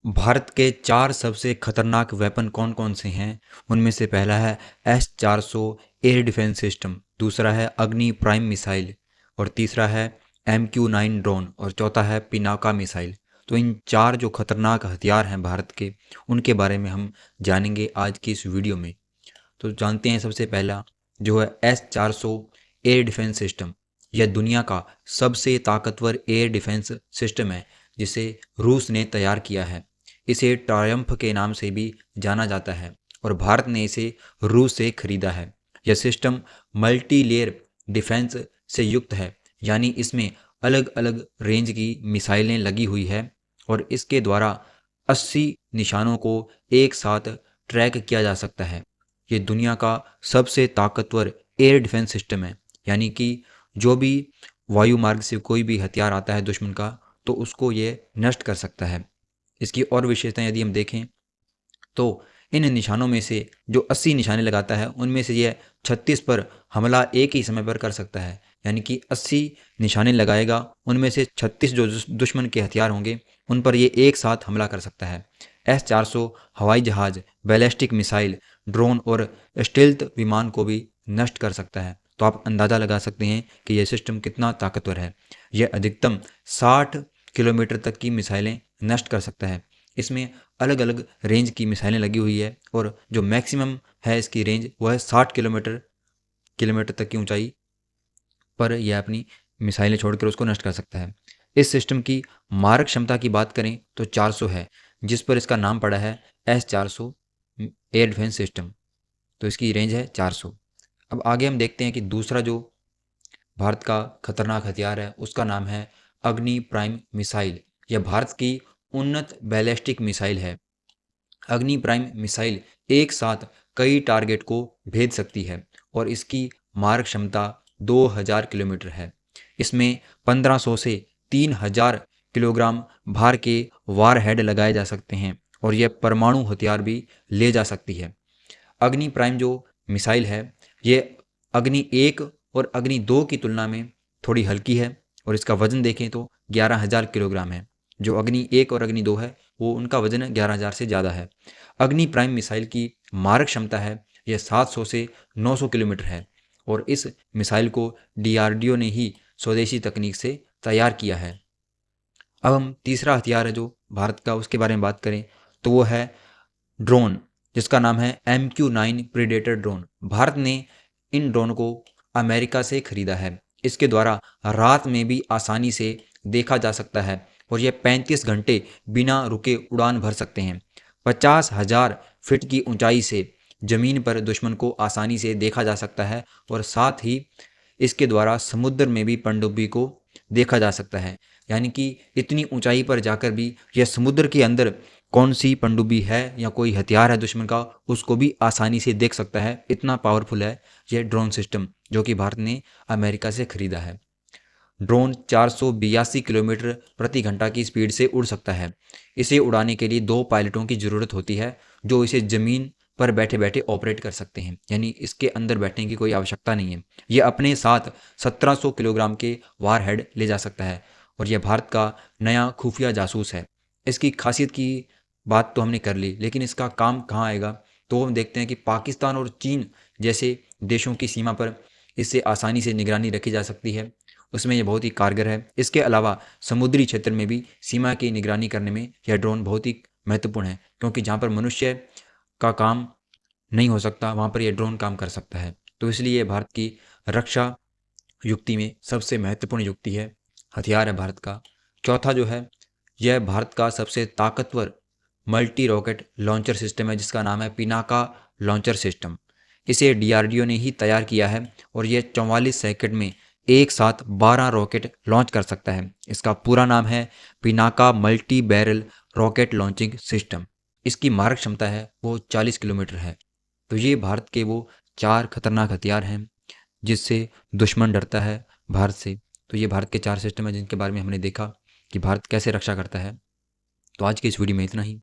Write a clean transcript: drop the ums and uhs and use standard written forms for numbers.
भारत के 4 सबसे खतरनाक वेपन कौन-कौन से हैं? उनमें से पहला है S-400 एयर डिफेंस सिस्टम, दूसरा है अग्नि प्राइम मिसाइल और तीसरा है MQ-9 ड्रोन और चौथा है पिनाका मिसाइल। तो इन 4 जो खतरनाक हथियार हैं भारत के, उनके बारे में हम जानेंगे आज की इस वीडियो में। तो जानते हैं सबसे पहला जो है S-400 एयर डिफेंस सिस्टम। यह दुनिया का सबसे ताकतवर एयर डिफेंस सिस्टम है जिसे रूस ने तैयार किया है। इसे ट्रायम्फ के नाम से भी जाना जाता है और भारत ने इसे रूस से खरीदा है। यह सिस्टम मल्टी लेयर डिफेंस से युक्त है, यानी इसमें अलग अलग रेंज की मिसाइलें लगी हुई है और इसके द्वारा 80 निशानों को एक साथ ट्रैक किया जा सकता है। ये दुनिया का सबसे ताकतवर एयर डिफेंस सिस्टम है, यानी कि जो भी वायु मार्ग से कोई भी हथियार आता है दुश्मन का, तो उसको ये नष्ट कर सकता है। इसकी और विशेषताएं यदि हम देखें तो इन निशानों में से जो 80 निशाने लगाता है, उनमें से यह 36 पर हमला एक ही समय पर कर सकता है। यानी कि 80 निशाने लगाएगा, उनमें से 36 जो दुश्मन के हथियार होंगे उन पर यह एक साथ हमला कर सकता है। S-400 हवाई जहाज, बैलिस्टिक मिसाइल, ड्रोन और स्टेल्थ विमान को भी नष्ट कर सकता है। तो आप अंदाज़ा लगा सकते हैं कि यह सिस्टम कितना ताकतवर है। यह अधिकतम 60 किलोमीटर तक की मिसाइलें नष्ट कर सकता है। इसमें अलग अलग रेंज की मिसाइलें लगी हुई है और जो मैक्सिमम है इसकी रेंज वह है 60 किलोमीटर तक की ऊंचाई पर यह अपनी मिसाइलें छोड़कर उसको नष्ट कर सकता है। इस सिस्टम की मारक क्षमता की बात करें तो 400 है, जिस पर इसका नाम पड़ा है S-400 एयर डिफेंस सिस्टम। तो इसकी रेंज है 400। अब आगे हम देखते हैं कि दूसरा जो भारत का खतरनाक हथियार है उसका नाम है अग्नि प्राइम मिसाइल। यह भारत की उन्नत बैलिस्टिक मिसाइल है। अग्नि प्राइम मिसाइल एक साथ कई टारगेट को भेद सकती है और इसकी मारक क्षमता 2000 किलोमीटर है। इसमें 1500 से 3000 किलोग्राम भार के वार हेड लगाए जा सकते हैं और यह परमाणु हथियार भी ले जा सकती है। अग्नि प्राइम जो मिसाइल है, ये अग्नि 1 और अग्नि 2 की तुलना में थोड़ी हल्की है और इसका वजन देखें तो 11,000 किलोग्राम है। जो अग्नि 1 और अग्नि 2 है वो उनका वजन 11,000 से ज़्यादा है। अग्नि प्राइम मिसाइल की मारक क्षमता है यह 700 से 900 किलोमीटर है और इस मिसाइल को DRDO ने ही स्वदेशी तकनीक से तैयार किया है। अब हम तीसरा हथियार है जो भारत का, उसके बारे में बात करें तो वो है ड्रोन, जिसका नाम है MQ-9 प्रीडेटर ड्रोन। भारत ने इन ड्रोन को अमेरिका से खरीदा है। इसके द्वारा रात में भी आसानी से देखा जा सकता है और यह 35 घंटे बिना रुके उड़ान भर सकते हैं। 50,000 फीट की ऊंचाई से ज़मीन पर दुश्मन को आसानी से देखा जा सकता है और साथ ही इसके द्वारा समुद्र में भी पनडुब्बी को देखा जा सकता है। यानी कि इतनी ऊंचाई पर जाकर भी यह समुद्र के अंदर कौन सी पनडुब्बी है या कोई हथियार है दुश्मन का, उसको भी आसानी से देख सकता है। इतना पावरफुल है यह ड्रोन सिस्टम जो कि भारत ने अमेरिका से खरीदा है। ड्रोन 482 किलोमीटर प्रति घंटा की स्पीड से उड़ सकता है। इसे उड़ाने के लिए 2 पायलटों की ज़रूरत होती है जो इसे ज़मीन पर बैठे बैठे ऑपरेट कर सकते हैं, यानी इसके अंदर बैठने की कोई आवश्यकता नहीं है। यह अपने साथ 1700 किलोग्राम के वार हेड ले जा सकता है और यह भारत का नया खुफिया जासूस है। इसकी खासियत की बात तो हमने कर ली, लेकिन इसका काम कहाँ आएगा? तो हम देखते हैं कि पाकिस्तान और चीन जैसे देशों की सीमा पर इससे आसानी से निगरानी रखी जा सकती है, उसमें यह बहुत ही कारगर है। इसके अलावा समुद्री क्षेत्र में भी सीमा की निगरानी करने में यह ड्रोन बहुत ही महत्वपूर्ण है, क्योंकि जहाँ पर मनुष्य का काम नहीं हो सकता वहाँ पर यह ड्रोन काम कर सकता है। तो इसलिए यह भारत की रक्षा युक्ति में सबसे महत्वपूर्ण युक्ति है, हथियार है भारत का। चौथा जो है, यह भारत का सबसे ताकतवर मल्टी रॉकेट लॉन्चर सिस्टम है जिसका नाम है पिनाका लॉन्चर सिस्टम। इसे DRDO ने ही तैयार किया है और यह 44 सेकंड में एक साथ 12 रॉकेट लॉन्च कर सकता है। इसका पूरा नाम है Pinaka multi barrel rocket launching system. इसकी मारक क्षमता है वो 40 किलोमीटर है। तो ये भारत के वो 4 खतरनाक हथियार हैं जिससे दुश्मन डरता है भारत से। तो ये भारत के 4 सिस्टम हैं जिनके बारे में हमने देखा कि भारत कैसे रक्षा करता है। तो आज की इस वीडियो में इतना ही।